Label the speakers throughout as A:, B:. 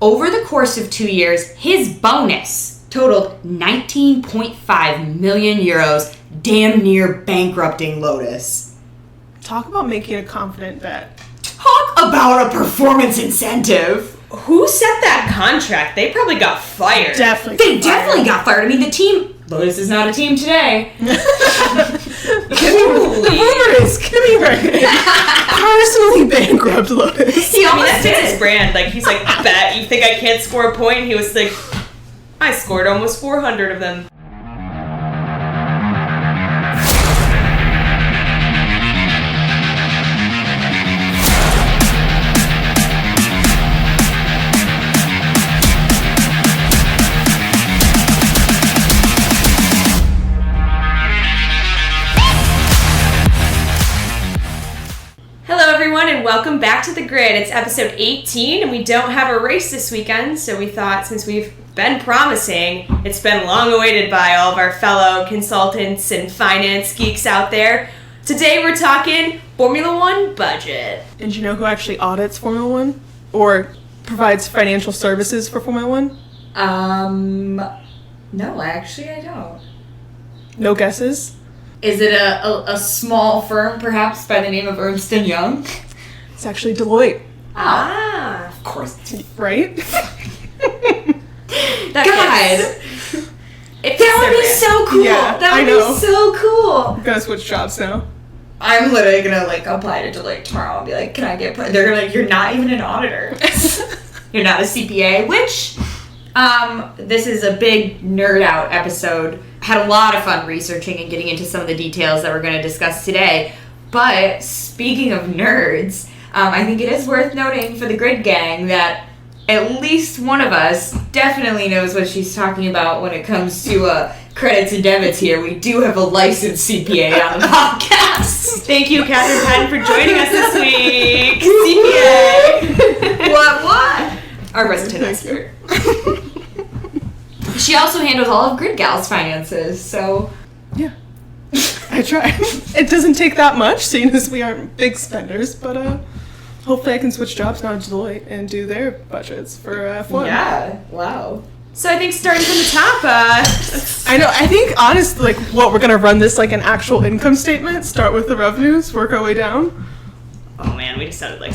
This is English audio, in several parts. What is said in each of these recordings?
A: over the course of 2 years, his bonus totaled 19.5 million euros, damn near bankrupting Lotus.
B: Talk about making a confident bet.
A: Talk about a performance incentive.
C: Who set that contract? They probably got fired.
B: Definitely
A: got fired. I mean, the team... Lotus is not a team today.
B: Rumors, Kimmy personally bankrupt Lotus.
A: He almost
C: that's his brand. Like, he's like, bet, you think I can't score a point? He was like, I scored almost 400 of them. And welcome back to The Grid. It's episode 18 and we don't have a race this weekend, so we thought since we've been promising, it's been long awaited by all of our fellow consultants and finance geeks out there. Today we're talking Formula One budget.
B: And do you know who actually audits Formula One? Or provides financial services for Formula One?
A: No, actually I don't.
B: No guesses?
A: Is it a small firm, perhaps, by the name of Ernst & Young?
B: It's actually Deloitte.
C: Ah.
A: Of course.
B: Right?
A: God! That would be so cool!
B: Yeah,
A: that would be so cool!
B: I'm gonna switch jobs now.
A: I'm literally gonna, apply to Deloitte tomorrow and be like, can I get... They're gonna be like, you're not even an auditor. You're not a CPA, which... this is a big nerd out episode. Had a lot of fun researching and getting into some of the details that we're going to discuss today. But speaking of nerds, I think it is worth noting for the Grid Gang that at least one of us definitely knows what she's talking about when it comes to credits and debits here. We do have a licensed CPA on the podcast.
C: Thank you, Catherine Patton, for joining us this week. CPA.
A: What? Our resident expert. She also handles all of Grid Gal's finances, so...
B: Yeah. I try. It doesn't take that much, seeing as we aren't big spenders, but hopefully I can switch jobs now to Deloitte and do their budgets for F1.
A: Yeah, wow.
C: So I think starting from the top,
B: I know, I think, honestly, we're gonna run this like an actual income statement, start with the revenues, work our way down.
C: Oh man, we just sounded like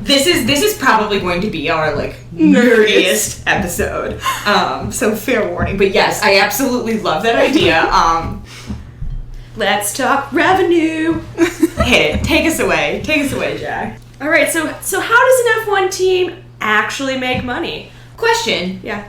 A: This is probably going to be our nerdiest episode. So fair warning. But yes, I absolutely love that idea.
C: Let's talk revenue.
A: Hit it. Take us away. Take us away, Jack.
C: All right. So how does an F1 team actually make money?
A: Question.
C: Yeah.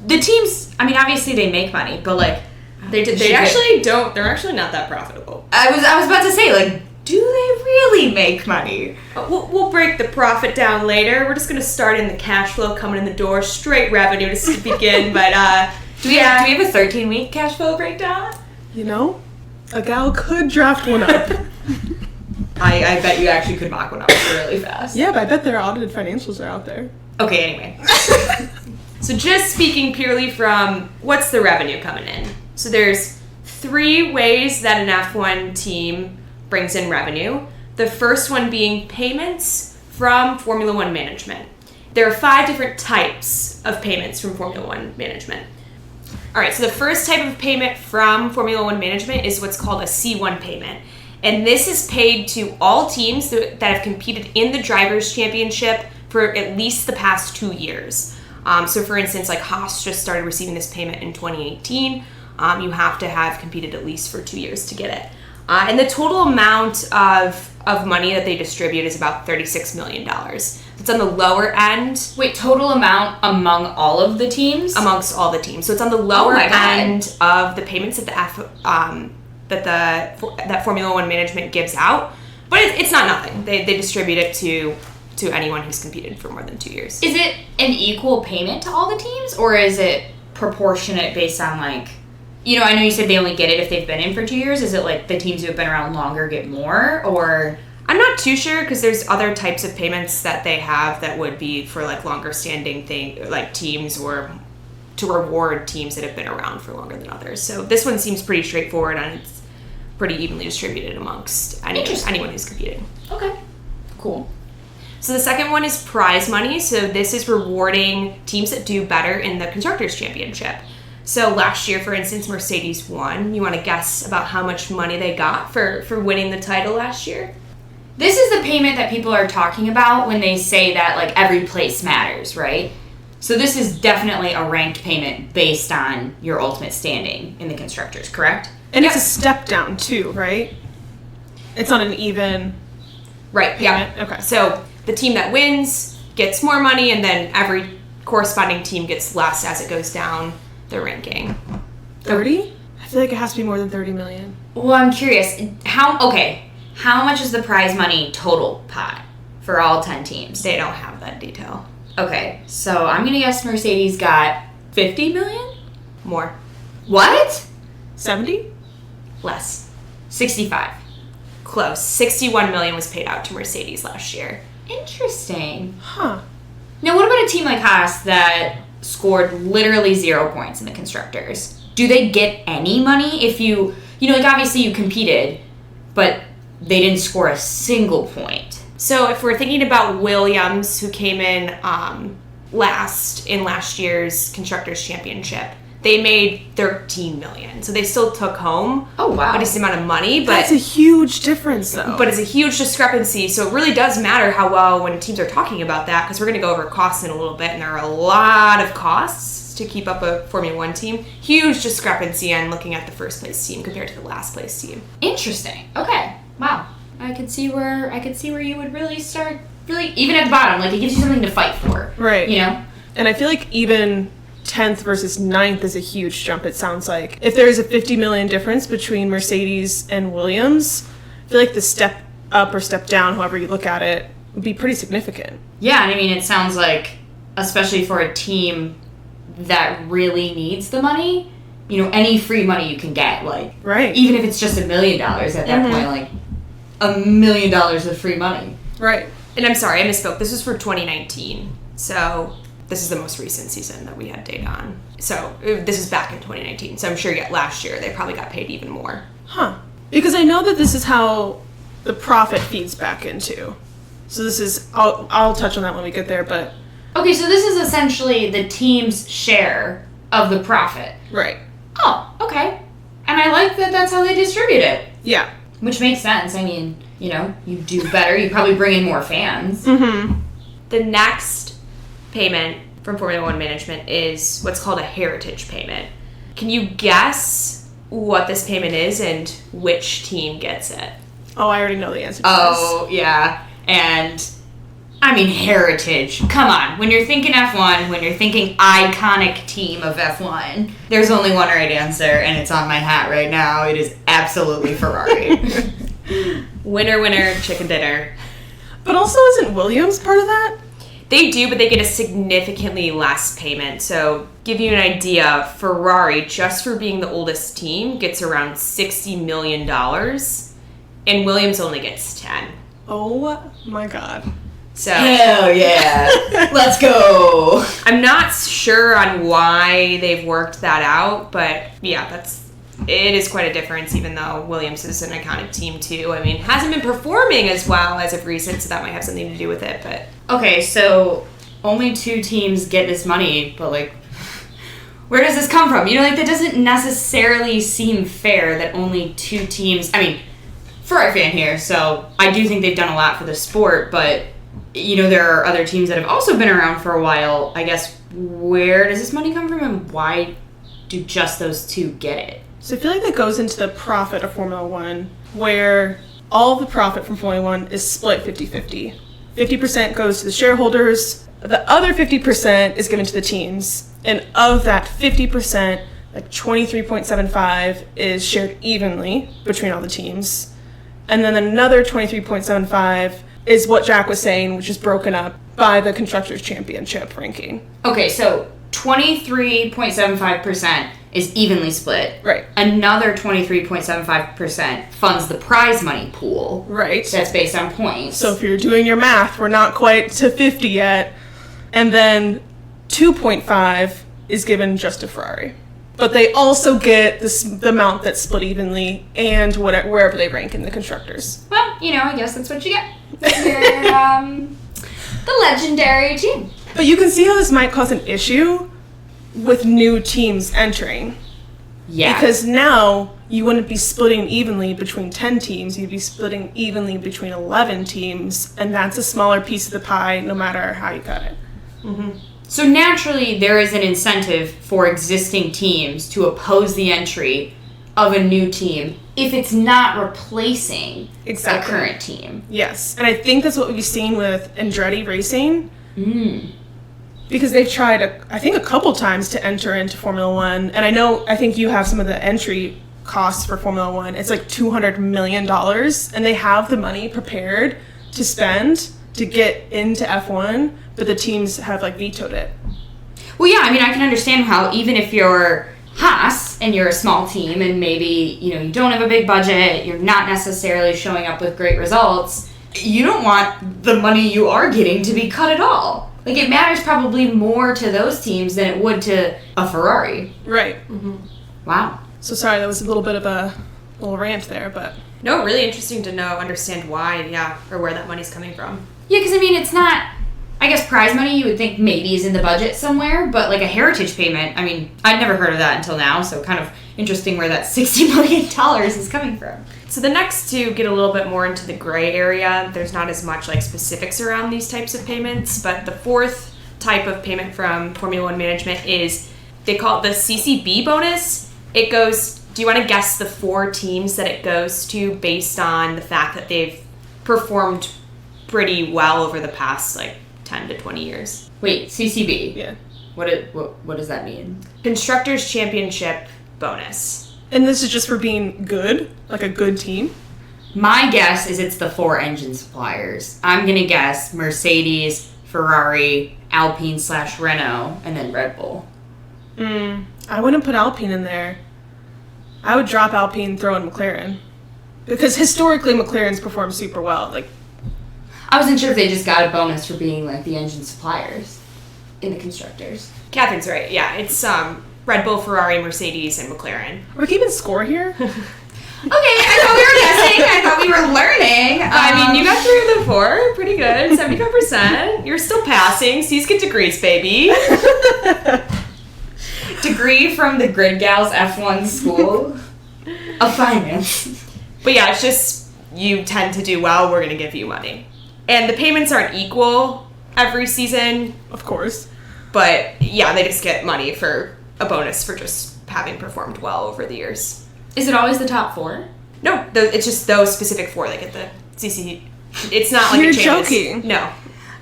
A: The teams. I mean, obviously they make money, but
C: they actually don't. They're actually not that profitable.
A: I was about to say do they really make money?
C: We'll break the profit down later. We're just going to start in the cash flow coming in the door, straight revenue to begin. But
A: do we have a 13-week cash flow breakdown?
B: You know, a gal could draft one up.
A: I bet you actually could mock one up really fast.
B: Yeah, but I bet their audited financials are out there.
A: Okay, anyway.
C: So just speaking purely from what's the revenue coming in. So there's 3 ways that an F1 team brings in revenue. The first one being payments from Formula One management. There are 5 different types of payments from Formula One management. All right, so the first type of payment from Formula One management is what's called a C1 payment. And this is paid to all teams that have competed in the Drivers' Championship for at least the past 2 years. So for instance, Haas just started receiving this payment in 2018. You have to have competed at least for 2 years to get it. And the total amount of money that they distribute is about $36 million. It's on the lower end.
A: Wait, total amount among all of the teams?
C: Amongst all the teams. So it's on the lower end of the payments that that Formula One management gives out. But it's not nothing. They distribute it to anyone who's competed for more than 2 years.
A: Is it an equal payment to all the teams? Or is it proportionate based on I know you said they only get it if they've been in for 2 years. Is it the teams who have been around longer get more, or?
C: I'm not too sure because there's other types of payments that they have that would be for longer standing teams or to reward teams that have been around for longer than others. So this one seems pretty straightforward and it's pretty evenly distributed amongst anyone who's competing.
A: Okay, cool.
C: So the second one is prize money. So this is rewarding teams that do better in the Constructors' Championship. So last year, for instance, Mercedes won. You want to guess about how much money they got for winning the title last year?
A: This is the payment that people are talking about when they say that, like, every place matters, right? So this is definitely a ranked payment based on your ultimate standing in the Constructors, correct?
B: And it's a step down too, right? It's not an even
C: Right,
B: payment.
C: yeah.
B: Okay.
C: So the team that wins gets more money, and then every corresponding team gets less as it goes down the ranking.
B: 30? I feel like it has to be more than 30 million.
A: Well, I'm curious. How much is the prize money total pot for all 10 teams?
C: They don't have that detail.
A: Okay, so I'm going to guess Mercedes got 50 million?
C: More.
A: What?
B: 70?
C: Less.
A: 65.
C: Close. 61 million was paid out to Mercedes last year.
A: Interesting.
B: Huh.
A: Now, what about a team like Haas that scored literally 0 points in the Constructors? Do they get any money if you like, obviously you competed, but they didn't score a single point?
C: So if we're thinking about Williams, who came in last year's Constructors' Championship, they made 13 million. So they still took home a decent amount of money, but
B: That's a huge difference, though.
C: but it's a huge discrepancy. So it really does matter how well when teams are talking about that, because we're going to go over costs in a little bit, and there are a lot of costs to keep up a Formula One team. Huge discrepancy on looking at the first place team compared to the last place team.
A: Interesting. Okay. Wow. I could see where you would really start, even at the bottom, like, it gives you something to fight for.
B: Right.
A: You know?
B: And I feel like even 10th versus 9th is a huge jump, it sounds like. If there's a 50 million difference between Mercedes and Williams, I feel like the step up or step down, however you look at it, would be pretty significant.
A: Yeah, and I mean, it sounds like, especially for a team that really needs the money, any free money you can get, like,
B: Right.
A: even if it's just $1 million at that point, like, $1 million of free money.
B: Right.
C: And I'm sorry, I misspoke. This was for 2019. So this is the most recent season that we had data on. So this is back in 2019. So I'm sure last year they probably got paid even more.
B: Huh. Because I know that this is how the profit feeds back into. So this is, I'll touch on that when we get there, but...
A: Okay, so this is essentially the team's share of the profit.
B: Right.
A: Oh, okay. And I like that that's how they distribute it.
B: Yeah.
A: Which makes sense. I mean, you do better, you probably bring in more fans.
B: Mm-hmm.
C: The next payment from Formula One management is what's called a heritage payment. Can you guess what this payment is and which team gets it?
B: Oh, I already know the answer to
A: Oh, yeah. And, I mean, heritage. Come on. When you're thinking F1, when you're thinking iconic team of F1, there's only one right answer, and it's on my hat right now. It is absolutely Ferrari.
C: Winner, winner, chicken dinner.
B: this. But also, isn't Williams part of that?
C: They do, but they get a significantly less payment. So, give you an idea, Ferrari, just for being the oldest team, gets around $60 million, and Williams only gets 10.
B: Oh my god.
C: So
A: Hell yeah. Let's go.
C: I'm not sure on why they've worked that out, but yeah, it is quite a difference, even though Williams is an iconic team too. I mean, hasn't been performing as well as of recent, so that might have something to do with it, but
A: Okay, so only 2 teams get this money, but, like, where does this come from? That doesn't necessarily seem fair that only 2 teams... I mean, Ferrari fan here, so I do think they've done a lot for the sport, but, there are other teams that have also been around for a while. I guess, where does this money come from, and why do just those 2 get it?
B: So I feel like that goes into the profit of Formula One, where all of the profit from Formula One is split 50-50. 50% goes to the shareholders, the other 50% is given to the teams, and of that 50%, like 23.75 is shared evenly between all the teams. And then another 23.75 is what Jack was saying, which is broken up by the Constructors' Championship ranking.
A: Okay, so 23.75% is evenly split.
B: Right.
A: Another 23.75% funds the prize money pool.
B: Right.
A: That's based on points.
B: So if you're doing your math, we're not quite to 50 yet. And then 2.5 is given just to Ferrari. But they also get the amount that's split evenly and wherever they rank in the constructors.
A: Well, I guess that's what you get. The legendary team.
B: But you can see how this might cause an issue with new teams entering.
A: Yeah.
B: Because now you wouldn't be splitting evenly between 10 teams, you'd be splitting evenly between 11 teams, and that's a smaller piece of the pie no matter how you cut it.
A: So naturally, there is an incentive for existing teams to oppose the entry of a new team if it's not replacing
B: Exactly.
A: a current team.
B: Yes, and I think that's what we've seen with Andretti Racing. Because they've tried, I think, a couple times to enter into Formula One. And I think you have some of the entry costs for Formula One. It's like $200 million. And they have the money prepared to spend to get into F1, but the teams have, like, vetoed it.
A: Well, yeah, I mean, I can understand how even if you're Haas and you're a small team and maybe, you don't have a big budget, you're not necessarily showing up with great results, you don't want the money you are getting to be cut at all. Like, it matters probably more to those teams than it would to a Ferrari.
B: Right.
A: Wow.
B: So sorry, that was a little bit of a little rant there, but...
C: No, really interesting to understand why, or where that money's coming from.
A: Yeah, because, I mean, it's not... I guess prize money you would think maybe is in the budget somewhere, but like a heritage payment, I mean, I'd never heard of that until now, so kind of interesting where that $60 million is coming from.
C: So the next two get a little bit more into the gray area. There's not as much like specifics around these types of payments, but the fourth type of payment from Formula One management is, they call it the CCB bonus. It goes, do you want to guess the 4 teams that it goes to based on the fact that they've performed pretty well over the past like 10 to 20 years?
A: Wait, CCB?
B: Yeah.
A: What does that mean?
C: Constructors Championship bonus.
B: And this is just for being good? Like a good team?
A: My guess is it's the 4 engine suppliers. I'm going to guess Mercedes, Ferrari, Alpine/Renault, and then Red Bull.
B: I wouldn't put Alpine in there. I would drop Alpine, throw in McLaren. Because historically, McLaren's performed super well. Like,
A: I wasn't sure if they just got a bonus for being like the engine suppliers in the constructors.
C: Catherine's right. Yeah, it's Red Bull, Ferrari, Mercedes, and McLaren.
B: we're keeping score here?
A: Okay, I thought we were guessing. I thought we were learning.
C: I mean, you got through the 4. Pretty good. 75%. You're still passing. C's get degrees, baby.
A: Degree from the Grid Gals F1 School of Finance.
C: But yeah, it's just you tend to do well, we're going to give you money. And the payments aren't equal every season,
B: Of course.
C: but yeah, they just get money for a bonus for just having performed well over the years.
A: Is it always the top 4?
C: No, it's just those specific 4 that get the CC. It's not like
B: You're
C: it changes.
B: joking.
C: No,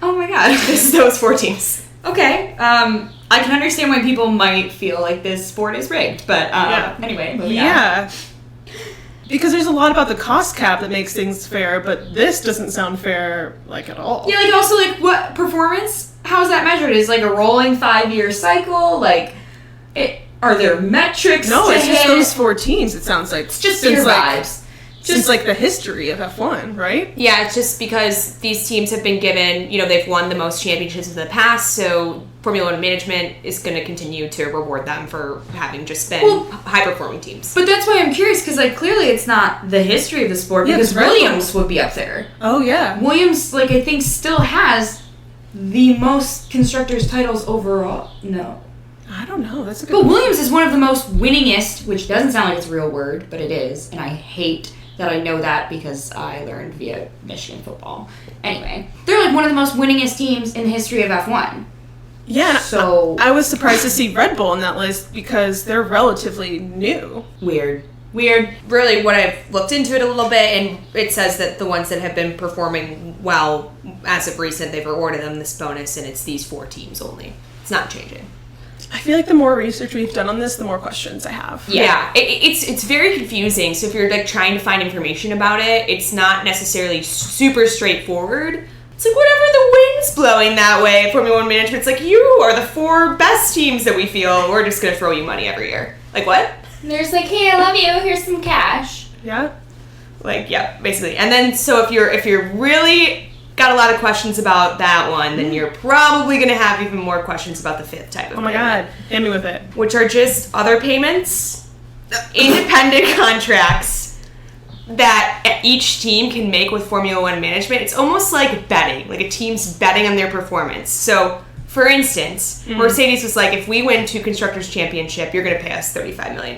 A: Oh my god.
C: this is those 4 teams.
A: Okay. I can understand why people might feel like this sport is rigged, but anyway. moving on.
B: Yeah. Because there's a lot about the cost cap that makes things fair, but this doesn't sound fair, like, at all.
A: Yeah, like also like what performance? How is that measured? Is like a rolling 5-year cycle? Like, are there metrics?
B: No,
A: to
B: it's just
A: hit?
B: those 4 teams, it sounds like.
A: It's just
B: since,
A: your
B: like,
A: vibes.
B: Since, like, the history of F1, right?
C: Yeah, it's just because these teams have been given, they've won the most championships in the past, so Formula One management is going to continue to reward them for having just been high-performing teams.
A: But that's why I'm curious, because like clearly it's not the history of the sport,
B: Yeah,
A: because
B: it's Red Bull.
A: Williams would be up there.
B: Oh, yeah.
A: Williams, like I think, still has the most constructors titles overall. No.
B: I don't know. That's a good
A: But Williams is one of the most winningest, which doesn't sound like it's a real word, but it is, and I hate that I know that because I learned via Michigan football. Anyway, they're like one of the most winningest teams in the history of F1.
B: Yeah, and
A: So-
B: I was surprised to see Red Bull on that list because they're relatively new.
A: Weird.
C: Really, what I've looked into it a little bit, and it says that the ones that have been performing well as of recent, they've awarded them this bonus, and it's these 4 teams only. It's not changing.
B: I feel like the more research we've done on this, the more questions I have.
C: Yeah, it's very confusing. So if you're like trying to find information about it, it's not necessarily super straightforward. It's like whatever the wind's blowing that way. Formula One management's like, you are the 4 best teams that we feel. We're just gonna throw you money every year. Like what?
A: And they're just like, hey, I love you. Here's some cash.
B: Yeah?
C: Like yeah, basically. And then so if you're really got a lot of questions about that one, then you're probably gonna have even more questions about the 5th type of
B: Oh my
C: payment.
B: god. Hit me with it.
C: Which are just other payments, independent contracts, that each team can make with Formula One management, it's almost like betting, like a team's betting on their performance. So, for instance, Mercedes was like, if we win 2 Constructors' Championship, you're going to pay us $35 million.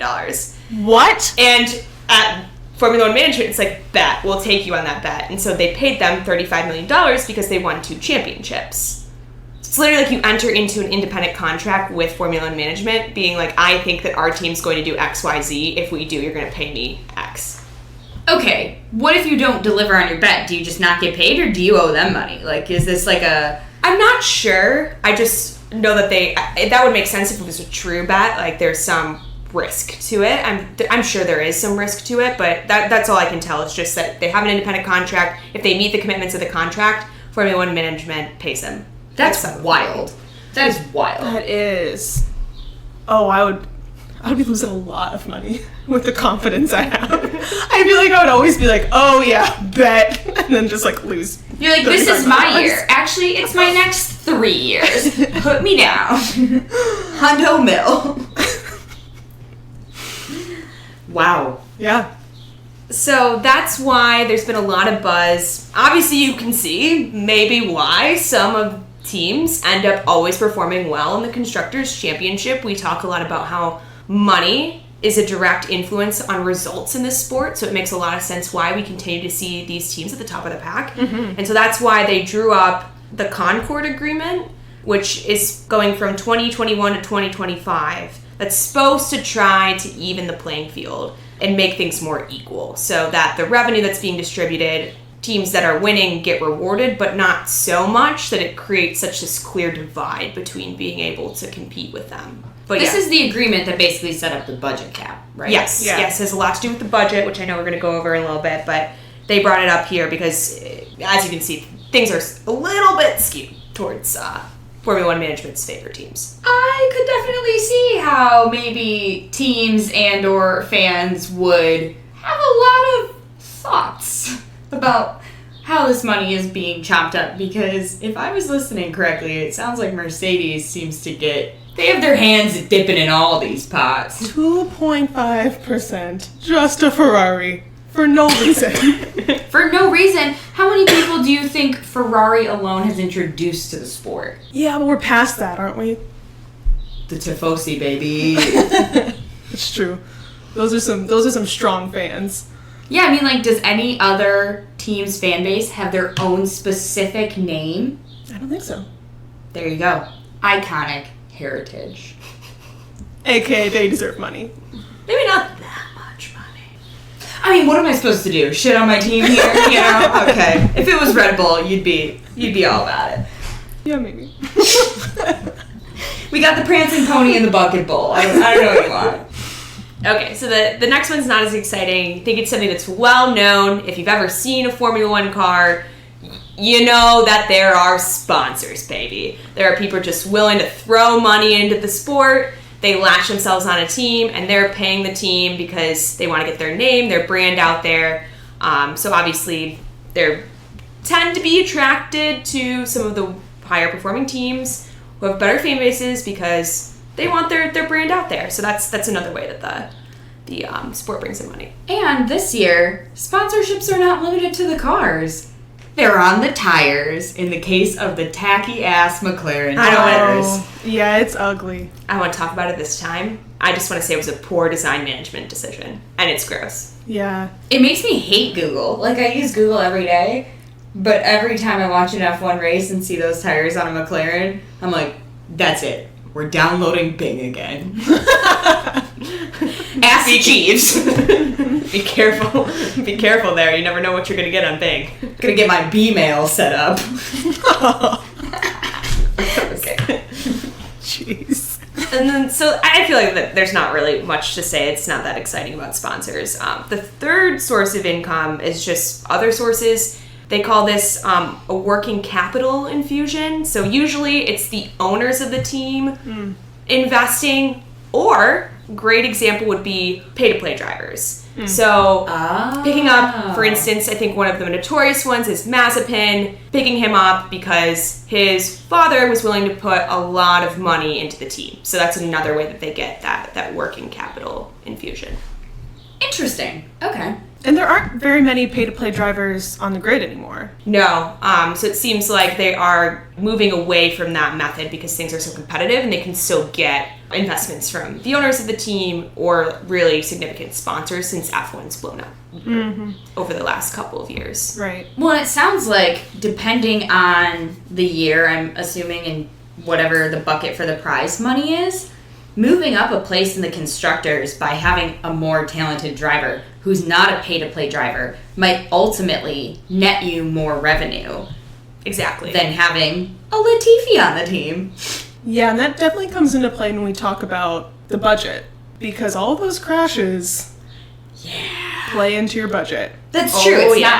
B: What?
C: And at Formula One management, it's like, bet, we'll take you on that bet. And so they paid them $35 million because they won 2 championships. It's literally like you enter into an independent contract with Formula One management, being like, I think that our team's going to do X, Y, Z. If we do, you're going to pay me X.
A: Okay, what if you don't deliver on your bet? Do you just not get paid, or do you owe them money? Like, is this like a...
C: I'm not sure. I just know that that would make sense if it was a true bet. Like, there's some risk to it. I'm sure there is some risk to it, but that's all I can tell. It's just that they have an independent contract. If they meet the commitments of the contract, Formula One management pays them.
A: That's wild. That is wild.
B: That is. Oh, I would be losing a lot of money with the confidence I have. I feel like I would always be like, oh yeah, bet, and then just like lose.
A: You're like, this is my year. Actually, it's my next 3 years. Put me down. Hundo Mill. Wow.
B: Yeah.
C: So that's why there's been a lot of buzz. Obviously, you can see maybe why some of teams end up always performing well in the Constructors' Championship. We talk a lot about how money is a direct influence on results in this sport, so it makes a lot of sense why we continue to see these teams at the top of the pack. Mm-hmm. And so that's why they drew up the Concord Agreement, which is going from 2021 to 2025. That's supposed to try to even the playing field and make things more equal, so that the revenue that's being distributed, teams that are winning get rewarded, but not so much that it creates such this clear divide between being able to compete with them. But
A: this is the agreement that basically set up the budget cap, right?
C: Yes,
B: Yeah.
C: yes, it has a lot to do with the budget, which I know we're going to go over in a little bit, but they brought it up here because, as you can see, things are a little bit skewed towards Formula One management's favorite teams.
A: I could definitely see how maybe teams and or fans would have a lot of thoughts about how this money is being chopped up, because if I was listening correctly, it sounds like Mercedes seems to they have their hands dipping in all these pots.
B: 2.5%. Just a Ferrari. For no reason.
A: For no reason. How many people do you think Ferrari alone has introduced to the sport?
B: Yeah, but we're past that, aren't we?
A: The Tifosi, baby.
B: It's true. Those are some strong fans.
A: Yeah, I mean, like, does any other team's fan base have their own specific name?
B: I don't think so.
A: There you go. Iconic heritage.
B: AKA they deserve money.
A: Maybe not that much money. I mean, what am I supposed to do? Shit on my team here? You know? Okay. If it was Red Bull, you'd be all about it.
B: Yeah, maybe.
A: We got the prancing pony and the bucket bowl. I don't know what you want.
C: Okay, so the next one's not as exciting. I think it's something that's well known. If you've ever seen a Formula One car, you know that there are sponsors, baby. There are people just willing to throw money into the sport. They latch themselves on a team, and they're paying the team because they want to get their name, their brand out there. So obviously, they tend to be attracted to some of the higher performing teams who have better fan bases because they want their brand out there. So that's another way that the sport brings in money.
A: And this year, sponsorships are not limited to the cars. They're on the tires, in the case of the tacky-ass McLaren tires.
B: Oh, yeah, it's ugly.
C: I want to talk about it this time. I just want to say it was a poor design management decision, and it's gross.
B: Yeah.
A: It makes me hate Google. Like, I use Google every day, but every time I watch an F1 race and see those tires on a McLaren, I'm like, that's it. We're downloading Bing again. Ask Jeeves.
C: Be careful. Be careful there. You never know what you're going to get on Bing.
A: Gonna get my B-mail set up.
C: Okay.
B: Jeez.
C: And then, so I feel like that there's not really much to say. It's not that exciting about sponsors. The third source of income is just other sources. They call this a working capital infusion. So usually it's the owners of the team investing, or great example would be pay-to-play drivers. So picking up, for instance, I think one of the notorious ones is Mazepin, picking him up because his father was willing to put a lot of money into the team. So that's another way that they get that working capital infusion.
A: Interesting. Okay.
B: And there aren't very many pay-to-play drivers on the grid anymore.
C: No. So it seems like they are moving away from that method because things are so competitive and they can still get investments from the owners of the team or really significant sponsors since F1's blown up over the last couple of years.
B: Right.
A: Well, it sounds like depending on the year, I'm assuming in whatever the bucket for the prize money is, moving up a place in the constructors by having a more talented driver who's not a pay-to-play driver might ultimately net you more revenue
C: Exactly.
A: than having a Latifi on the team.
B: Yeah, and that definitely comes into play when we talk about the budget, because all of those crashes play into your budget.
A: That's true.
C: Oh,
A: It's
C: yeah.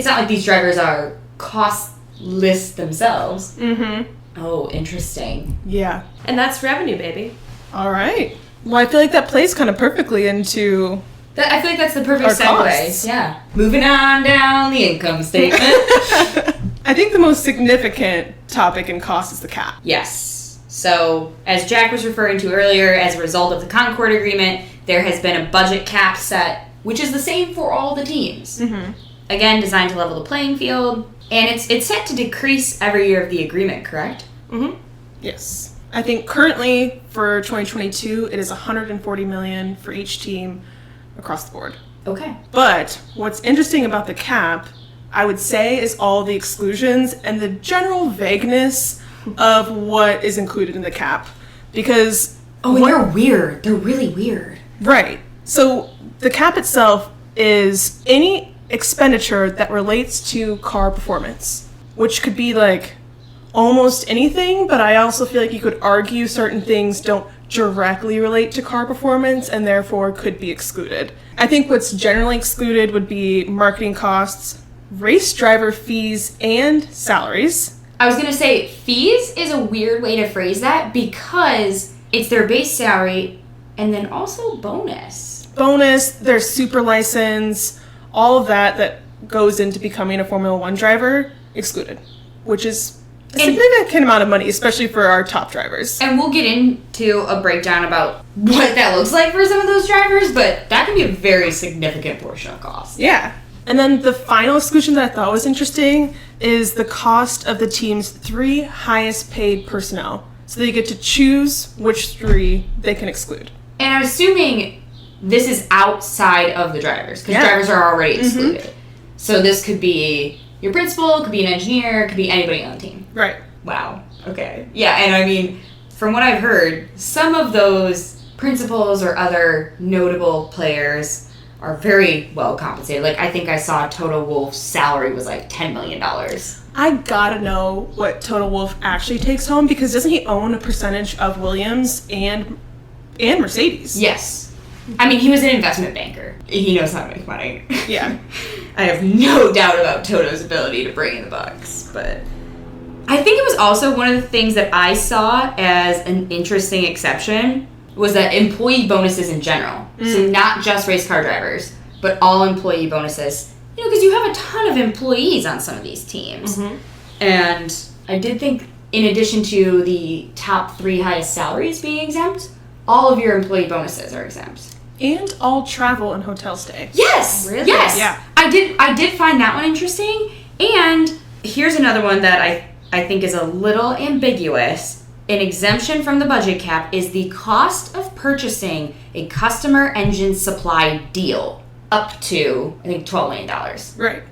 A: not like these drivers are costless themselves.
B: Mm-hmm.
A: Oh, interesting.
B: Yeah.
C: And that's revenue, baby.
B: All right. Well, I feel like that plays kind of perfectly into...
A: I feel like that's the perfect
B: Our
A: segue.
B: costs.
A: Yeah. Moving on down the income statement.
B: I think the most significant topic in cost is the cap.
A: Yes. So, as Jack was referring to earlier, as a result of the Concord Agreement, there has been a budget cap set, which is the same for all the teams.
B: Mm-hmm.
A: Again, designed to level the playing field, and it's set to decrease every year of the agreement, correct?
C: Mm-hmm.
B: Yes. I think currently for 2022, it is $140 million for each team across the board.
A: Okay.
B: But what's interesting about the cap, I would say, is all the exclusions and the general vagueness of what is included in the cap. Because...
A: Oh, and they're weird. They're really weird.
B: Right. So the cap itself is any expenditure that relates to car performance, which could be like almost anything, but I also feel like you could argue certain things don't directly relate to car performance and therefore could be excluded. I think what's generally excluded would be marketing costs, race driver fees, and salaries.
A: I was going to say, fees is a weird way to phrase that because it's their base salary and then also bonus.
B: Bonus, their super license, all of that goes into becoming a Formula One driver, excluded, which is a significant amount of money, especially for our top drivers.
A: And we'll get into a breakdown about what that looks like for some of those drivers, but that can be a very significant portion of cost.
B: Yeah. And then the final exclusion that I thought was interesting is the cost of the team's 3 highest paid personnel. So they get to choose which 3 they can exclude.
A: And I'm assuming this is outside of the drivers, because drivers are already excluded. So this could be your principal, could be an engineer, could be anybody on the team.
B: Right.
A: Wow. Okay. Yeah, and I mean, from what I've heard, some of those principals or other notable players are very well compensated. Like, I think I saw Toto Wolff's salary was like $10 million.
B: I gotta know what Toto Wolff actually takes home, because doesn't he own a percentage of Williams and Mercedes?
A: Yes. I mean, he was an investment banker. He knows how to make money.
B: Yeah.
A: I have no doubt about Toto's ability to bring in the bucks, but I think it was also one of the things that I saw as an interesting exception was that employee bonuses in general. So not just race car drivers, but all employee bonuses. You know, because you have a ton of employees on some of these teams. And I did think, in addition to the top 3 highest salaries being exempt, all of your employee bonuses are exempt.
B: And all travel and hotel stay.
A: Yes.
C: Really?
A: Yes.
B: Yeah.
A: I did find that one interesting. And here's another one that I think is a little ambiguous. An exemption from the budget cap is the cost of purchasing a customer engine supply deal up to, I think, $12 million.
B: Right.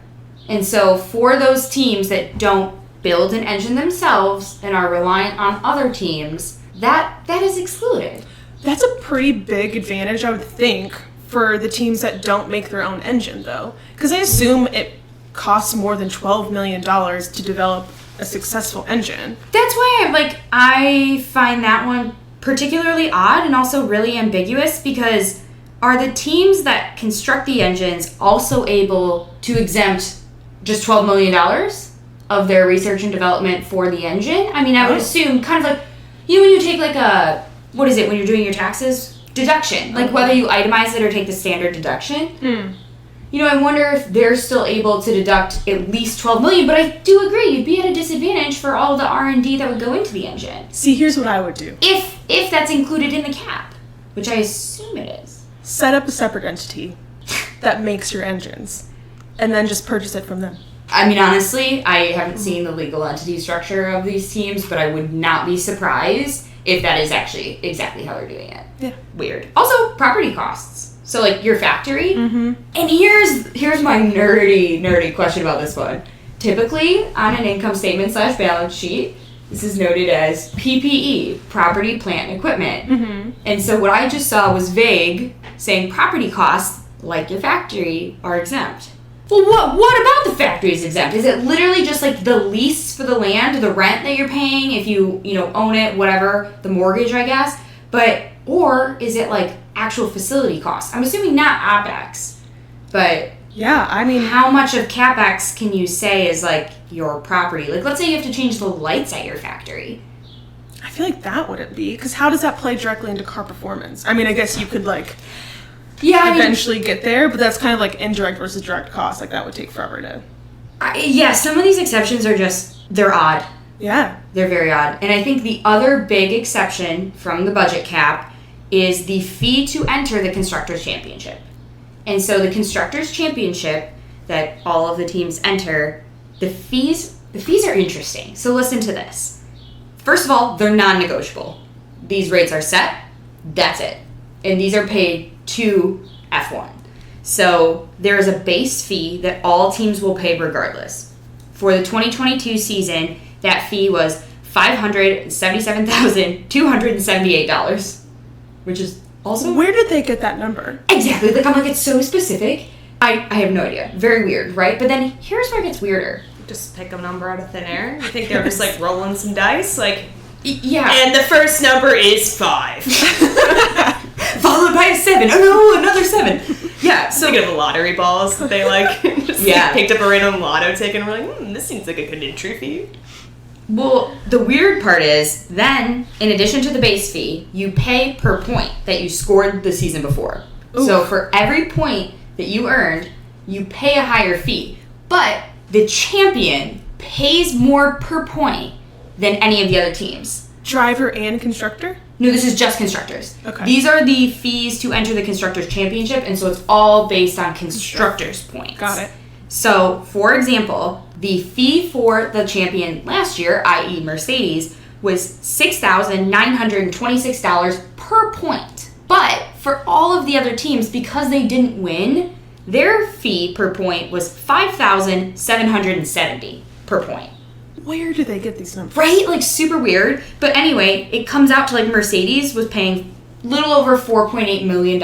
A: And so for those teams that don't build an engine themselves and are reliant on other teams, that is excluded.
B: That's a pretty big advantage, I would think, for the teams that don't make their own engine, though. Because I assume it costs more than $12 million to develop a successful engine.
A: That's why I find that one particularly odd and also really ambiguous, because are the teams that construct the engines also able to exempt just $12 million of their research and development for the engine? I mean, I would assume kind of like, you know, when you take like a, what is it, when you're doing your taxes? Deduction. Like whether you itemize it or take the standard deduction. You know, I wonder if they're still able to deduct at least $12 million, but I do agree, you'd be at a disadvantage for all the R&D that would go into the engine.
B: See, here's what I would do.
A: If that's included in the cap, which I assume it is.
B: Set up a separate entity that makes your engines, and then just purchase it from them.
A: I mean, honestly, I haven't seen the legal entity structure of these teams, but I would not be surprised if that is actually exactly how they're doing it.
B: Yeah.
A: Weird. Also, property costs. So, like, your factory. Mm-hmm. And here's my nerdy question about this one. Typically, on an income statement / balance sheet, this is noted as PPE, property, plant, and equipment. Mm-hmm. And so what I just saw was vague, saying property costs, like your factory, are exempt. Well, what about the factory is exempt? Is it literally just like the lease for the land, the rent that you're paying if you own it, whatever, the mortgage, I guess? Or is it like actual facility costs? I'm assuming not OpEx, but
B: yeah, I mean,
A: how much of CapEx can you say is like your property? Like, let's say you have to change the lights at your factory.
B: I feel like that wouldn't be, because how does that play directly into car performance? I mean, I guess you could like eventually get there, but that's kind of like indirect versus direct cost. Like that would take forever to.
A: Yeah, some of these exceptions are they're odd.
B: Yeah.
A: They're very odd. And I think the other big exception from the budget cap is the fee to enter the Constructors' Championship. And so the Constructors' Championship that all of the teams enter, the fees are interesting. So listen to this. First of all, they're non-negotiable. These rates are set. That's it. And these are paid to F1. So there is a base fee that all teams will pay regardless. For the 2022 season, that fee was $577,278, which is also...
B: Where did they get that number?
A: Exactly. Like, I'm like, it's so specific. I have no idea. Very weird, right? But then here's where it gets weirder.
C: Just pick a number out of thin air. You think they're just like rolling some dice? Like,
A: yeah.
C: And the first number is 5.
A: Followed by a 7. Oh no, another 7. Yeah.
C: So thinking of lottery balls that they like just picked up a random lotto ticket and were like, this seems like a good entry fee.
A: Well, the weird part is then, in addition to the base fee, you pay per point that you scored the season before. Oof. So for every point that you earned, you pay a higher fee. But the champion pays more per point than any of the other teams.
B: Driver and constructor?
A: No, this is just constructors.
B: Okay.
A: These are the fees to enter the Constructors' Championship, and so it's all based on constructors' points.
B: Got it.
A: So, for example, the fee for the champion last year, i.e. Mercedes, was $6,926 per point. But for all of the other teams, because they didn't win, their fee per point was $5,770 per point.
B: Where do they get these numbers?
A: Right? Like, super weird. But anyway, it comes out to like Mercedes was paying a little over $4.8 million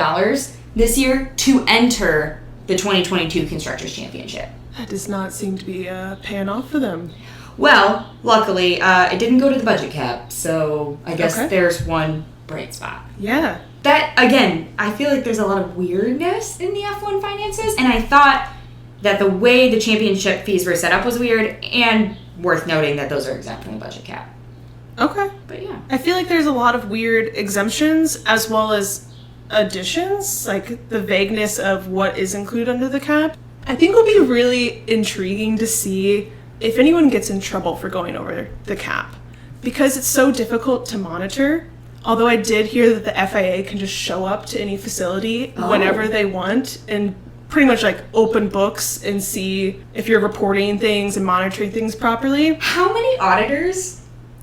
A: this year to enter the 2022 Constructors' Championship.
B: That does not seem to be paying off for them.
A: Well, luckily, it didn't go to the budget cap, so I guess there's one bright spot.
B: Yeah.
A: That, again, I feel like there's a lot of weirdness in the F1 finances, and I thought that the way the championship fees were set up was weird, and worth noting that those are exempt from the budget cap.
B: Okay.
A: But yeah.
B: I feel like there's a lot of weird exemptions as well as additions, like the vagueness of what is included under the cap. I think it'll be really intriguing to see if anyone gets in trouble for going over the cap, because it's so difficult to monitor. Although I did hear that the FIA can just show up to any facility whenever they want and pretty much like open books and see if you're reporting things and monitoring things properly.
A: How many auditors,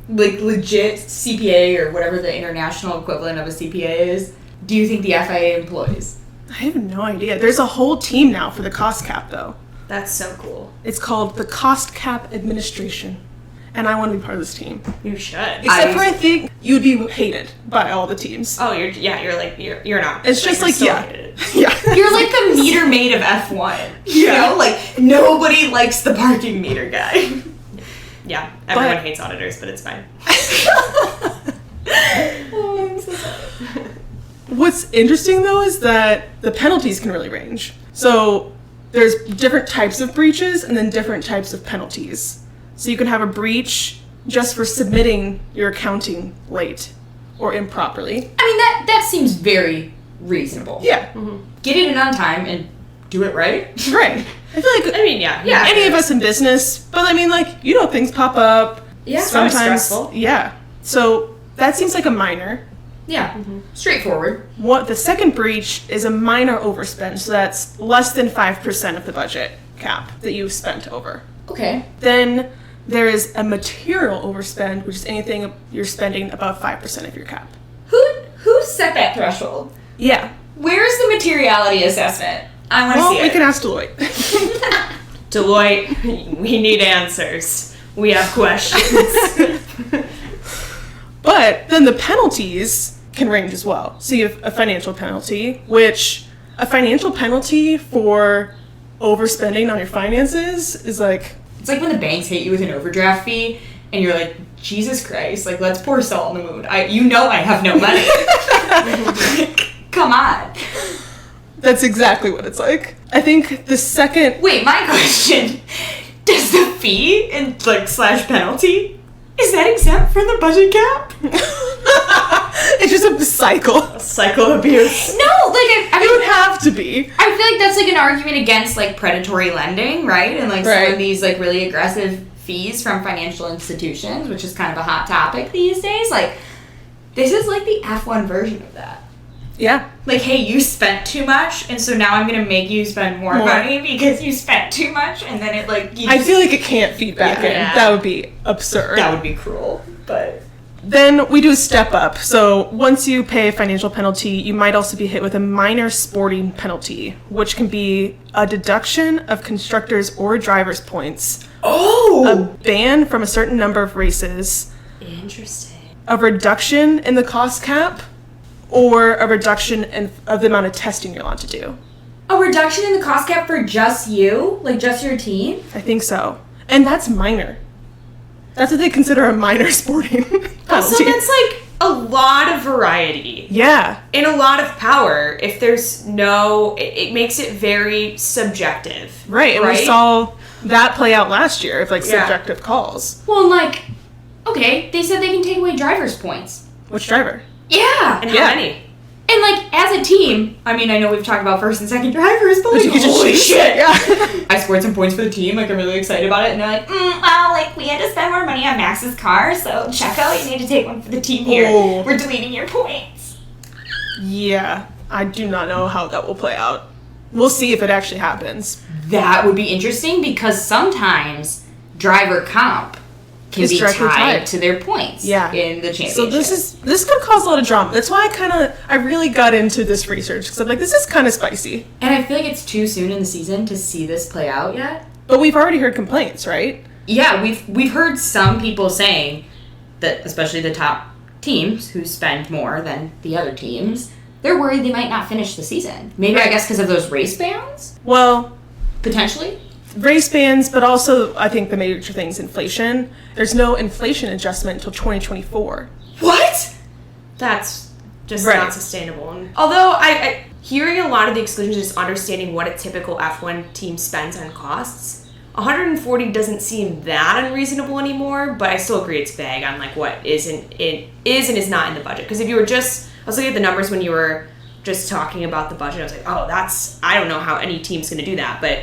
A: like legit CPA or whatever the international equivalent of a CPA is, do you think the FIA employs?
B: I have no idea. There's a whole team now for the cost cap, though.
C: That's so cool.
B: It's called the Cost Cap Administration, and I want to be part of this team.
C: You should.
B: Except for I think you'd be hated by all the teams.
C: Oh, you're not.
B: It's just like
C: hated.
B: Yeah.
A: You're like the meter maid of F1. You know, like nobody likes the parking meter guy.
C: Yeah, everyone hates auditors, but it's fine.
A: Oh, I'm so sorry.
B: What's interesting, though, is that the penalties can really range. So there's different types of breaches and then different types of penalties. So you can have a breach just for submitting your accounting late or improperly.
A: I mean, that seems very reasonable.
B: Yeah.
C: Mm-hmm.
A: Get it in on time and do it right.
B: Right. I feel like any of us in business, but I mean, like, things pop up.
A: Yeah.
B: Sometimes
C: stressful.
B: Yeah. So that seems like a minor.
A: Yeah. Straightforward.
B: What the second breach is a minor overspend, so that's less than 5% of the budget cap that you've spent over.
A: Okay.
B: Then there is a material overspend, which is anything you're spending above 5% of your cap.
A: Who set that threshold?
B: Yeah.
A: Where's the materiality assessment? I want to
B: Well,
A: see
B: we
A: it.
B: can ask Deloitte.
C: Deloitte, we need answers. We have questions.
B: But then the penalties can range as well. So you have a financial penalty, which a financial penalty for overspending on your finances is like,
A: It's like when the banks hit you with an overdraft fee, and you're like, Jesus Christ, like, let's pour salt in the wound. I have no money. Come on.
B: that's exactly what it's like. I think the second,
A: Wait, my question. Does the fee and, like, / penalty, is that exempt from the budget cap?
B: it's just a cycle.
C: Cycle of abuse.
A: No, like, I
B: It
A: mean,
B: would have to be.
A: I feel like that's like an argument against like predatory lending, right? And like some
B: Right.
A: of these like really aggressive fees from financial institutions, which is kind of a hot topic these days. Like, this is like the F1 version of that.
B: Yeah.
A: Like, hey, you spent too much, and so now I'm gonna make you spend more money because you spent too much, and then it like you
B: I
A: just,
B: feel like it can't feed back in.
C: Yeah.
B: That would be absurd.
A: that would be cruel, but
B: Then we do a step up. So once you pay a financial penalty, you might also be hit with a minor sporting penalty, which can be a deduction of constructors' or drivers' points, a ban from a certain number of races,
C: Interesting.
B: a reduction in the cost cap, or a reduction of the amount of testing you're allowed to do.
A: a reduction in the cost cap for just you, like just your team.
B: I think so. And that's minor. That's what they consider a minor sporting penalty.
C: Also, that's like a lot of variety
B: yeah.
C: and a lot of power. If there's no, it makes it very subjective.
B: Right. And we saw that play out last year of like
C: Yeah.
B: subjective calls.
A: Well, like, okay, they said they can take away drivers' points.
B: Which driver?
A: Yeah.
C: And
B: Yeah.
C: how many?
A: And like as a team, I mean, I know we've talked about first and second drivers, but like,
B: You could just
A: holy
B: choose.
A: shit!
B: Yeah.
A: I scored some points for the team. Like I'm really excited about it, and they're like, well, like we had to spend more money on Max's car, so Checo, you need to take one for the team here.
B: Oh.
A: We're deleting your points.
B: Yeah. I do not know how that will play out. We'll see if it actually happens.
A: That would be interesting because sometimes driver comp can
B: Is
A: be
B: directly
A: tied
B: tied.
A: to their points
B: Yeah.
A: in the championship.
B: So this could cause a lot of drama. That's why I really got into this research because I'm like, this is kind of spicy.
A: and I feel like it's too soon in the season to see this play out yet.
B: But we've already heard complaints, right?
A: Yeah, we've heard some people saying that, especially the top teams who spend more than the other teams, they're worried they might not finish the season. Maybe I guess because of those race bans,
B: Well,
A: potentially.
B: race bans, but also I think the major thing is inflation. There's no inflation adjustment until 2024.
A: What?
C: That's just
B: Right.
C: not sustainable. And although I hearing a lot of the exclusions, just understanding what a typical F1 team spends on costs, 140 doesn't seem that unreasonable anymore. But I still agree it's vague on like what is and is not in the budget. Because if you were just, I was looking at the numbers when you were just talking about the budget. I was like, oh, I don't know how any team's going to do that, but.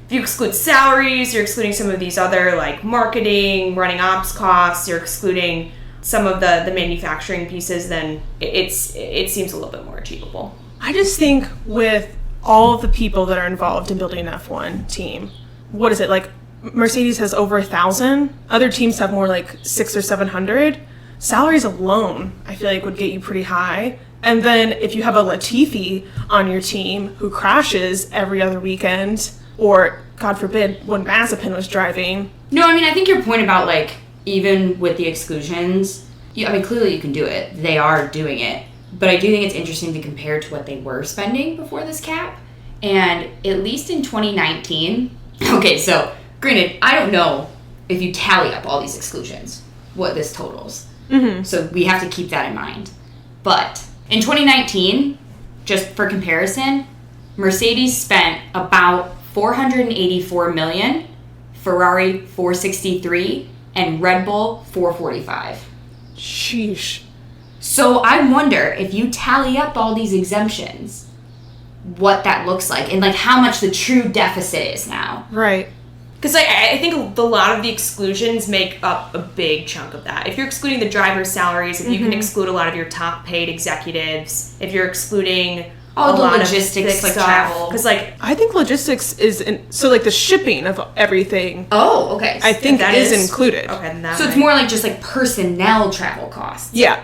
C: If you exclude salaries, you're excluding some of these other like marketing, running ops costs, you're excluding some of the manufacturing pieces, then it seems a little bit more achievable.
B: I just think with all of the people that are involved in building an F1 team, what is it, like Mercedes has over 1,000, other teams have more like 600 or 700. Salaries alone, I feel like would get you pretty high. And then if you have a Latifi on your team who crashes every other weekend, or God forbid, when Mazepin was driving.
A: No, I mean, I think your point about, like, even with the exclusions, I mean, clearly you can do it. They are doing it. But I do think it's interesting to compare to what they were spending before this cap. And at least in 2019, okay, so granted, I don't know if you tally up all these exclusions, what this totals. Mm-hmm. So we have to keep that in mind. But in 2019, just for comparison, Mercedes spent about $484 million, Ferrari $463, and Red Bull $445.
B: Sheesh.
A: So I wonder if you tally up all these exemptions, what that looks like, and like how much the true deficit is now.
B: Right.
C: Because I think a lot of the exclusions make up a big chunk of that. If you're excluding the driver's salaries, if you can exclude a lot of your top paid executives, if you're excluding
A: all
C: a
A: the
C: lot
A: logistics,
C: of
A: like
C: stuff,
A: travel.
C: because like
B: I think logistics is so like the shipping of everything.
A: Oh, okay.
B: I think
C: that
B: is
C: is-
B: included.
C: okay, then that
A: So it's
C: might-
A: more like just like personnel travel costs.
B: Yeah.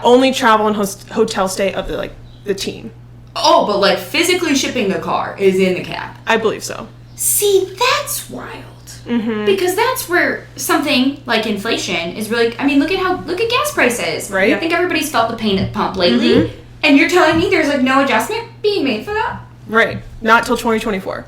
B: Only travel and hotel stay of the team.
A: Oh, but like physically shipping the car is in the cap.
B: I believe so.
A: See, that's wild. Because that's where something like inflation is really. I mean, look at gas prices.
B: Right.
A: I think everybody's felt the pain at the pump lately, and you're telling me there's like no adjustment being made for that?
B: Right. Not till 2024.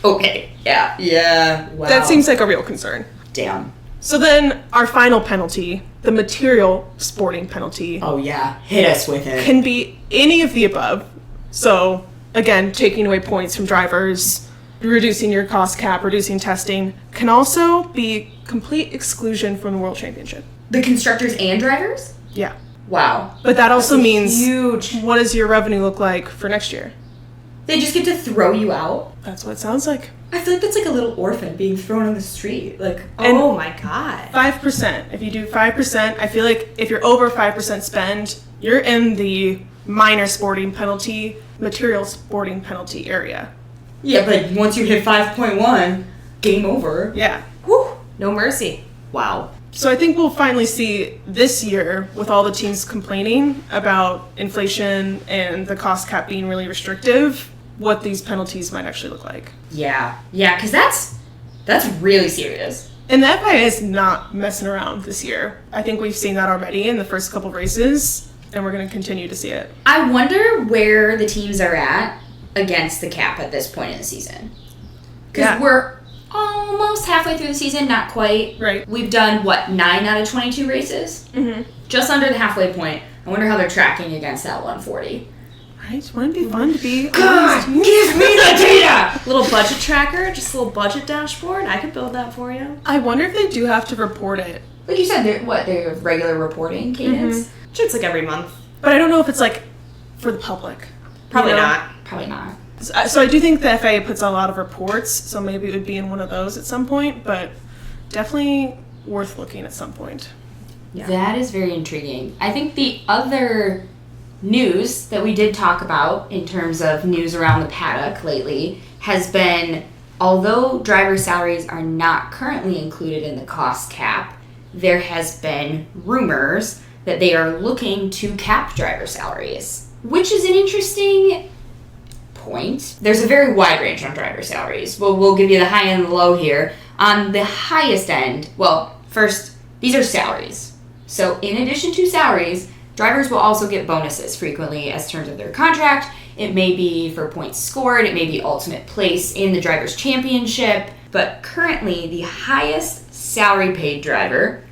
A: Okay. Yeah. Yeah. Wow.
B: That seems like a real concern.
A: damn.
B: So then our final penalty, the material sporting penalty,
A: Oh yeah. Hit us with it.
B: can be any of the above. So again, taking away points from drivers, reducing your cost cap, reducing testing, can also be complete exclusion from the World Championship.
A: The constructors and drivers.
B: Yeah.
A: Wow.
B: But that also means
A: Huge.
B: what does your revenue look like for next year?
A: They just get to throw you out.
B: That's what it sounds like.
A: I feel like that's like a little orphan being thrown on the street. Like,
C: oh my god.
B: 5%. If you do 5%, I feel like if you're over 5% spend, you're in the minor sporting penalty, material sporting penalty area.
A: yeah, but once you hit 5.1, game over.
B: Yeah.
C: Whew, no mercy.
A: Wow.
B: So I think we'll finally see this year, with all the teams complaining about inflation and the cost cap being really restrictive, what these penalties might actually look like.
A: Yeah. Yeah, because that's really serious.
B: And the FIA is not messing around this year. I think we've seen that already in the first couple races, and we're going to continue to see it.
A: I wonder where the teams are at against the cap at this point in the season. Because
B: Yeah.
A: we're almost halfway through the season, not quite.
B: Right.
A: We've done, 9 out of 22 races?
B: Mm-hmm.
A: Just under the halfway point. I wonder how they're tracking against that 140.
B: Right? Wouldn't it be fun to be
A: God, give me the data!
C: Little budget tracker, just a little budget dashboard. I could build that for you.
B: I wonder if they do have to report it.
A: Like you said, they're regular reporting cadence?
C: Sure, it's like every month.
B: But I don't know if it's like for the public.
C: Probably
B: You know?
C: not.
A: Probably not.
B: So I do think the FIA puts out a lot of reports, so maybe it would be in one of those at some point, but definitely worth looking at some point.
C: Yeah.
A: That is very intriguing. I think the other news that we did talk about in terms of news around the paddock lately has been, although driver salaries are not currently included in the cost cap, there has been rumors that they are looking to cap driver salaries, which is an interesting point. There's a very wide range on driver salaries. We'll give you the high and the low here. On the highest end, well, first, these are salaries. So in addition to salaries, drivers will also get bonuses frequently as terms of their contract. It may be for points scored, it may be ultimate place in the driver's championship, but currently the highest salary paid driver,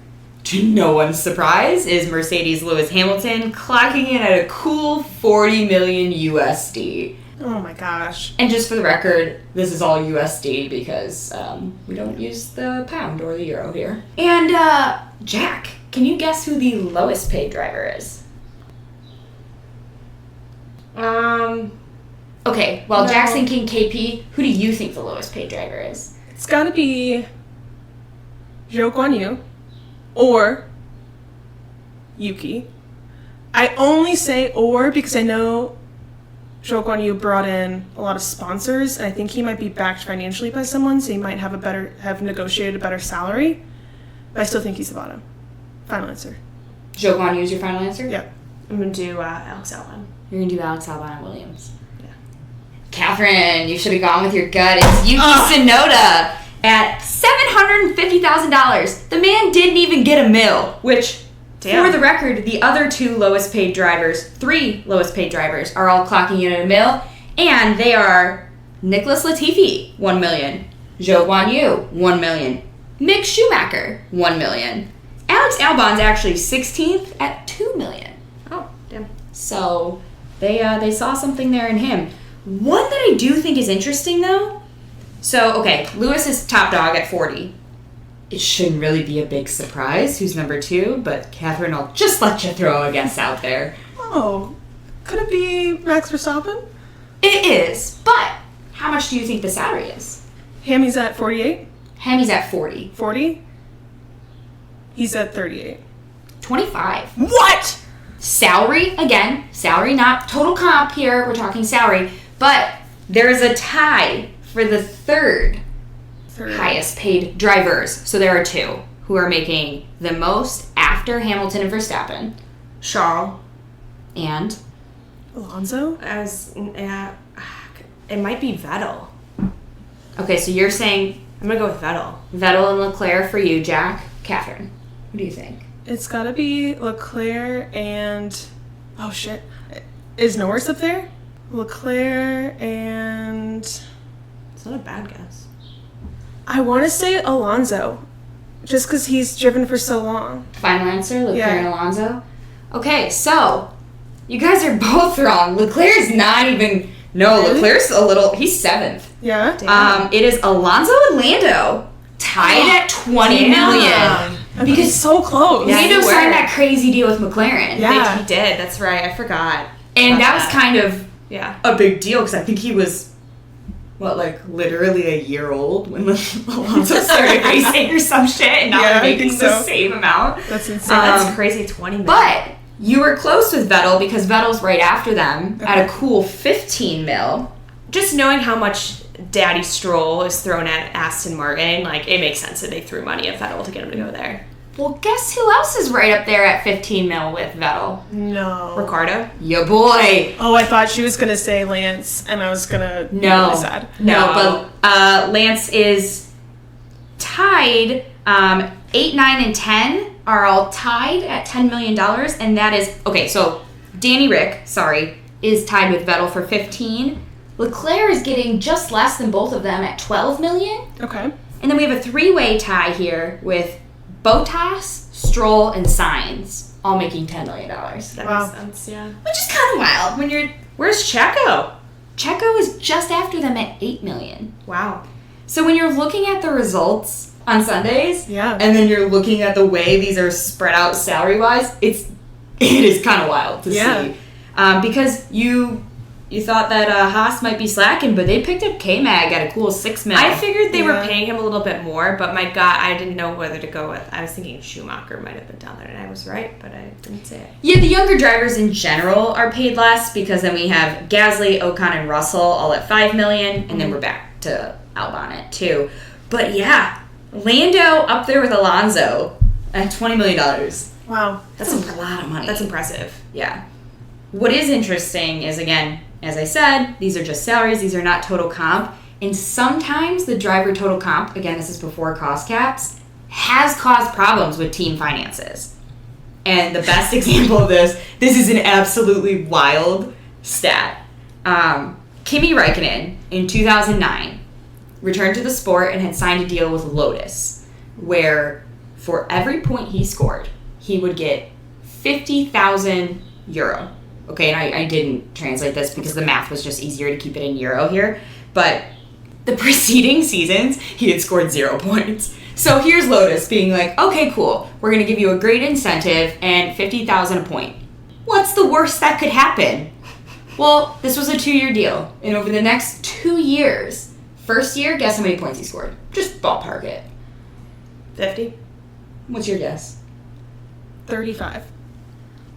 A: to no one's surprise, is Mercedes Lewis Hamilton, clocking in at a cool 40 million USD.
B: Oh my gosh.
A: And just for the record, this is all USD because we don't use the pound or the euro here. And Jack, can you guess who the lowest paid driver is? Okay, while
B: No.
A: Jack's thinking KP, who do you think the lowest paid driver is?
B: It's gotta be Zhou Guanyu or Yuki. I only say or because I know Zhou Guanyu brought in a lot of sponsors, and I think he might be backed financially by someone, so he might have negotiated a better salary. But I still think he's the bottom. Final answer.
A: Zhou Guanyu is your final answer?
B: Yep.
C: I'm gonna do Alex Albon.
A: You're gonna do Alex Albon and Williams. Yeah. Catherine, you should have gone with your gut. It's Yuki Tsunoda at $750,000. The man didn't even get a mil, which,
C: Damn.
A: for the record, the other three lowest paid drivers are all clocking in at a mil, and they are Nicholas Latifi, 1 million, Zhou Guanyu, 1 million, Mick Schumacher, 1 million. Alex Albon's actually 16th at 2 million.
C: Oh, damn.
A: So they saw something there in him. One that I do think is interesting, though. So, okay, Lewis is top dog at 40. It shouldn't really be a big surprise who's number 2, but Catherine, I'll just let you throw a guess out there.
B: Oh, could it be Max Verstappen?
A: It is, but how much do you think the salary is?
B: Hammy's at 48.
A: Hami's at 40.
B: 40? He's at 38.
A: 25.
B: What?
A: Salary, again, salary, not total comp here. We're talking salary. But there's a tie for the third highest paid drivers. So there are two who are making the most after Hamilton and Verstappen.
C: Charles.
A: And
B: Alonso?
C: It might be Vettel.
A: okay, so you're saying
C: I'm gonna go with Vettel.
A: Vettel and Leclerc for you, Jack. Catherine, what do you think?
B: It's gotta be Leclerc and... Oh, shit. Is Norris up there? Leclerc and...
C: It's not a bad guess.
B: I want to say Alonso. Just because he's driven for so long.
A: Final answer, Leclerc
B: Yeah.
A: and Alonso. Okay, so you guys are both wrong. Leclerc is not even. No,
B: Really?
A: Leclerc's a little. He's 7th.
B: Yeah?
A: It is Alonso and Lando tied at 20
C: Damn.
A: million.
B: Because so close.
C: Yeah,
A: Lando
C: they were.
A: signed that crazy deal with McLaren.
B: Yeah.
C: He did. That's right. I forgot.
A: And
C: about
A: that was kind of
C: Yeah.
A: a big deal because I think he was, literally a year old when Alonso started racing or some shit, and now
B: Yeah,
A: they're
B: I
A: making
B: think
A: the
B: so.
A: same amount.
B: That's insane.
C: That's crazy. 20 minutes.
A: But you were close with Vettel because Vettel's right after them at a cool 15 mil.
C: just knowing how much Daddy Stroll is thrown at Aston Martin, like, it makes sense that they threw money at Vettel to get him to go there.
A: Well, guess who else is right up there at 15 mil with Vettel?
B: No.
C: Ricardo?
A: Your boy.
B: Oh, I thought she was going to say Lance, and I was going to be
A: No,
B: really sad.
A: no, but Lance is tied. 8, 9, and 10 are all tied at $10 million, and that is okay. So Danny Rick, is tied with Vettel for 15. Leclerc is getting just less than both of them at 12 million,
B: Okay.
A: and then we have a 3-way tie here with Bottas, Stroll, and Sainz, all making $10 million.
C: That
B: Wow.
C: makes sense, yeah.
A: Which is kind of wild when you're.
C: Where's Checo?
A: Checo is just after them at 8 million.
C: Wow.
A: So when you're looking at the results on Sundays,
B: Yeah.
A: and then you're looking at the way these are spread out salary wise, it is kind of wild to see. Because you thought that Haas might be slacking, but they picked up K-Mag at a cool 6 mil.
C: I figured they were
B: Yeah.
C: paying him a little bit more, but my God, I didn't know whether to go with. I was thinking Schumacher might have been down there, and I was right, but I didn't say it.
A: Yeah, the younger drivers in general are paid less because then we have Gasly, Ocon, and Russell all at 5 million, and then we're back to Albon at 2. But yeah, Lando up there with Alonso at $20 million.
B: Wow.
A: That's a lot of money.
C: That's impressive.
A: Yeah. What is interesting is, again, as I said, these are just salaries. These are not total comp. And sometimes the driver total comp, again, this is before cost caps, has caused problems with team finances. And the best example of this is an absolutely wild stat. Kimi Räikkönen in 2009 returned to the sport and had signed a deal with Lotus, where for every point he scored, he would get 50,000 euro. Okay, and I didn't translate this because the math was just easier to keep it in euro here. But the preceding seasons, he had scored 0 points. So here's Lotus being like, okay, cool. We're going to give you a great incentive and 50,000 a point. What's the worst that could happen? Well, this was a 2-year deal. And over the next 2 years, first year, guess how many points he scored? Just ballpark it.
C: 50?
A: What's your guess?
B: 35.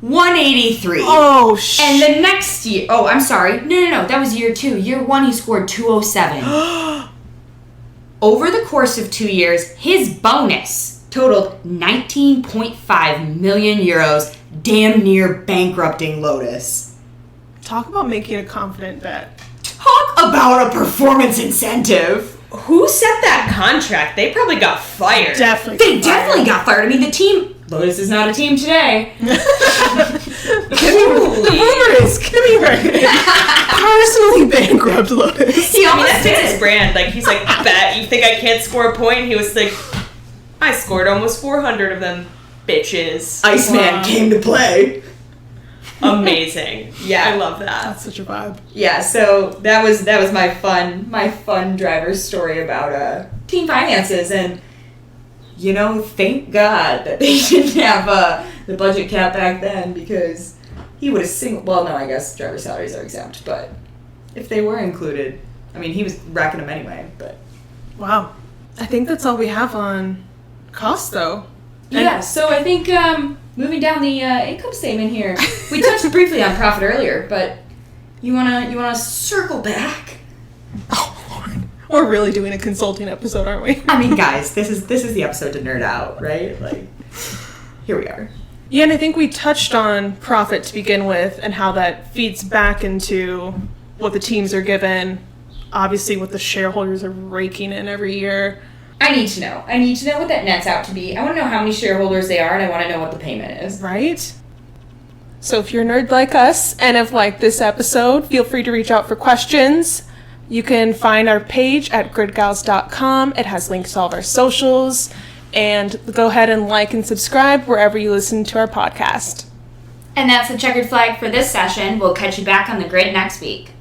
A: 183.
B: Oh, shit.
A: And the next year, I'm sorry. No, that was year 2. Year 1, he scored 207. Over the course of 2 years, his bonus totaled 19.5 million euros, damn near bankrupting Lotus.
B: Talk about making a confident bet.
A: Talk about a performance incentive.
C: Who set that contract? They probably got fired.
B: Definitely.
A: They definitely got fired. I mean, the team... Lotus is not a team today.
B: The rumor is Kimi Räikkönen personally bankrupt Lotus.
A: He
C: I mean,
A: almost
C: that fits his
A: did.
C: brand. Like, he's like, bet, you think I can't score a point? He was like, I scored almost 400 of them, bitches.
A: Iceman
B: Wow.
A: came to play.
C: Amazing.
A: Yeah.
C: I love that.
B: That's such a vibe.
A: Yeah, so that was my fun driver story about team finances, and thank God that they didn't have the budget cap back then, because he would have well, no, I guess driver salaries are exempt, but if they were included, I mean, he was racking them anyway. But
B: Wow. I think that's all we have on costs, though.
A: Yeah, so I think moving down the income statement here, we touched briefly on profit earlier, but you wanna circle back?
B: Oh, Lord. We're really doing a consulting episode, aren't we?
A: I mean, guys, this is the episode to nerd out, right? Like, here we are.
B: Yeah, and I think we touched on profit to begin with and how that feeds back into what the teams are given, obviously what the shareholders are raking in every year.
A: I need to know. I need to know what that nets out to be. I want to know how many shareholders they are, and I want to know what the payment is.
B: Right? So if you're a nerd like us and have liked this episode, feel free to reach out for questions. You can find our page at gridgals.com. It has links to all of our socials. And go ahead and like and subscribe wherever you listen to our podcast.
A: And that's the checkered flag for this session. We'll catch you back on the grid next week.